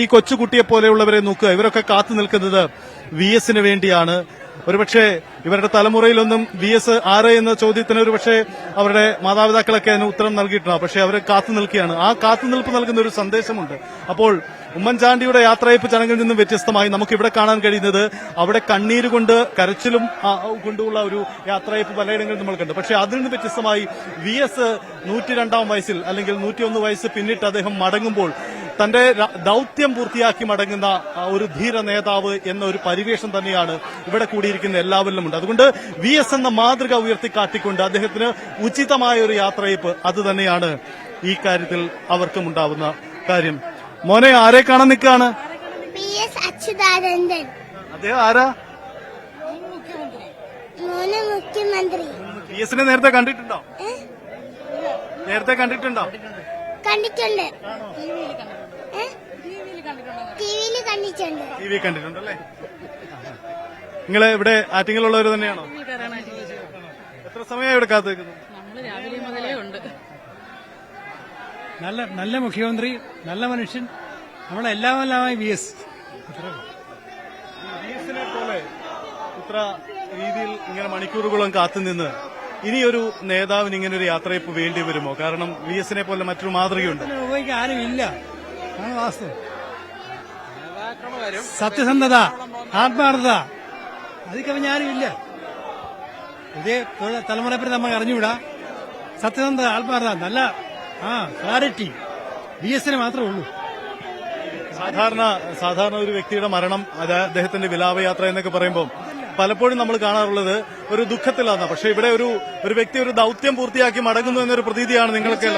ഈ കൊച്ചുകുട്ടിയെ പോലെയുള്ളവരെ നോക്കുക. ഇവരൊക്കെ കാത്തു നിൽക്കുന്നത് VS വേണ്ടിയാണ്. ഒരുപക്ഷെ ഇവരുടെ തലമുറയിലൊന്നും VS ആര് എന്ന ചോദ്യത്തിന് ഒരുപക്ഷെ അവരുടെ മാതാപിതാക്കളൊക്കെ അതിന് ഉത്തരം നൽകിയിട്ടുണ്ടാവും. പക്ഷെ അവരെ കാത്തു നിൽക്കുകയാണ്. ആ കാത്തുനിൽപ്പ് നൽകുന്ന ഒരു സന്ദേശമുണ്ട്. അപ്പോൾ ഉമ്മൻചാണ്ടിയുടെ യാത്രയയപ്പ് ചടങ്ങിൽ നിന്നും വ്യത്യസ്തമായി നമുക്ക് ഇവിടെ കാണാൻ കഴിയുന്നത് അവിടെ കണ്ണീര് കൊണ്ട് കരച്ചിലും കൊണ്ടുള്ള ഒരു യാത്രയയപ്പ് പലയിടങ്ങളിൽ നമ്മൾ കണ്ടു. പക്ഷെ അതിൽ നിന്ന് വ്യത്യസ്തമായി VS 102-ാം വയസ്സിൽ അല്ലെങ്കിൽ 101 വയസ്സ് പിന്നിട്ട് അദ്ദേഹം മടങ്ങുമ്പോൾ തന്റെ ദൌത്യം പൂർത്തിയാക്കി മടങ്ങുന്ന ഒരു ധീര നേതാവ് എന്ന ഒരു പരിവേഷം തന്നെയാണ് ഇവിടെ കൂടിയിരിക്കുന്ന എല്ലാവരിലും ഉണ്ട്. അതുകൊണ്ട് VS എന്ന മാതൃക ഉയർത്തിക്കാട്ടിക്കൊണ്ട് അദ്ദേഹത്തിന് ഉചിതമായ ഒരു യാത്രയയപ്പ് അത് തന്നെയാണ് ഈ കാര്യത്തിൽ അവർക്കും ഉണ്ടാവുന്ന കാര്യം. മോനെ, ആരെ കാണാൻ നിൽക്കാണ്? അച്യുതാനന്ദൻ. അദ്ദേഹം ആരാ? മുഖ്യമന്ത്രി. VS നേരത്തെ കണ്ടിട്ടുണ്ടോ? നേരത്തെ കണ്ടിട്ടുണ്ടോ? കണ്ടിട്ടുണ്ട്. ടിവിയിൽ കണ്ടിട്ടുണ്ടല്ലേ? നിങ്ങള് ഇവിടെ ആറ്റിങ്ങലുള്ളവർ തന്നെയാണോ? എത്ര സമയമായി ഇവിടെ കാത്തു നിൽക്കുന്നു? രാവിലെ മുതലേ ഉണ്ട്. നല്ല മുഖ്യമന്ത്രി, നല്ല മനുഷ്യൻ, നമ്മളെല്ലാമെല്ലാമായി VS. VSനെ പോലെ ഇത്ര രീതിയിൽ ഇങ്ങനെ മണിക്കൂറുകളും കാത്തുനിന്ന് ഇനിയൊരു നേതാവിന് ഇങ്ങനെ ഒരു യാത്രയപ്പ് വേണ്ടി വരുമോ? കാരണം VSനെ പോലെ മറ്റൊരു മാതൃകയുണ്ട്. ഉപയോഗിക്കാൻ ആരുമില്ല, ആണ് വാസ്തവം. സത്യസന്ധത, ആത്മാർത്ഥത, അത് കവിഞ്ഞാരുമില്ല. പുതിയ തലമുറയെ നമുക്ക് അറിഞ്ഞുവിടാ. സത്യസന്ധത, ആത്മാർത്ഥത, നല്ല ക്ലാരിറ്റി VSന് മാത്രമേ ഉള്ളൂ. സാധാരണ ഒരു വ്യക്തിയുടെ മരണം, അദ്ദേഹത്തിന്റെ വിലാപയാത്ര എന്നൊക്കെ പറയുമ്പോൾ പലപ്പോഴും നമ്മൾ കാണാറുള്ളത് ഒരു ദുഃഖത്തിലാണ്. പക്ഷെ ഇവിടെ ഒരു വ്യക്തി ഒരു ദൌത്യം പൂർത്തിയാക്കി മടങ്ങുന്നു എന്നൊരു പ്രതീതിയാണ് നിങ്ങൾക്ക്.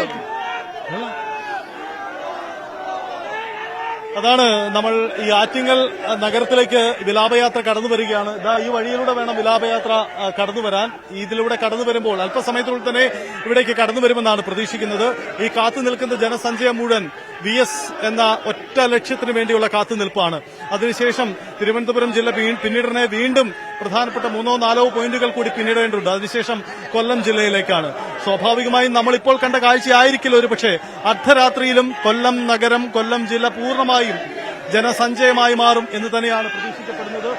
അതാണ് നമ്മൾ ഈ ആറ്റിങ്ങൽ നഗരത്തിലേക്ക് വിലാപയാത്ര കടന്നു വരികയാണ്. ഈ വഴിയിലൂടെ വേണം വിലാപയാത്ര കടന്നു വരാൻ. ഇതിലൂടെ കടന്നു വരുമ്പോൾ അല്പസമയത്തിനുള്ളിൽ തന്നെ ഇവിടേക്ക് കടന്നു വരുമെന്നാണ് പ്രതീക്ഷിക്കുന്നത്. ഈ കാത്തു നിൽക്കുന്ന ജനസഞ്ചയം മുഴുവൻ VS എന്ന ഒറ്റ ലക്ഷ്യത്തിന് വേണ്ടിയുള്ള കാത്തുനിൽപ്പാണ്. അതിനുശേഷം തിരുവനന്തപുരം ജില്ല പിന്നീടനെ വീണ്ടും പ്രധാനപ്പെട്ട 3-4 പോയിന്റുകൾ കൂടി പിന്നിടേണ്ടതുണ്ട്. അതിനുശേഷം കൊല്ലം ജില്ലയിലേക്കാണ്. സ്വാഭാവികമായും നമ്മളിപ്പോൾ കണ്ട കാഴ്ചയായിരിക്കില്ല ഒരുപക്ഷെ അർദ്ധരാത്രിയിലും കൊല്ലം നഗരം, കൊല്ലം ജില്ല പൂർണ്ണമായും ജനസഞ്ചയമായി മാറും എന്ന് തന്നെയാണ് പ്രതീക്ഷിക്കപ്പെടുന്നത്.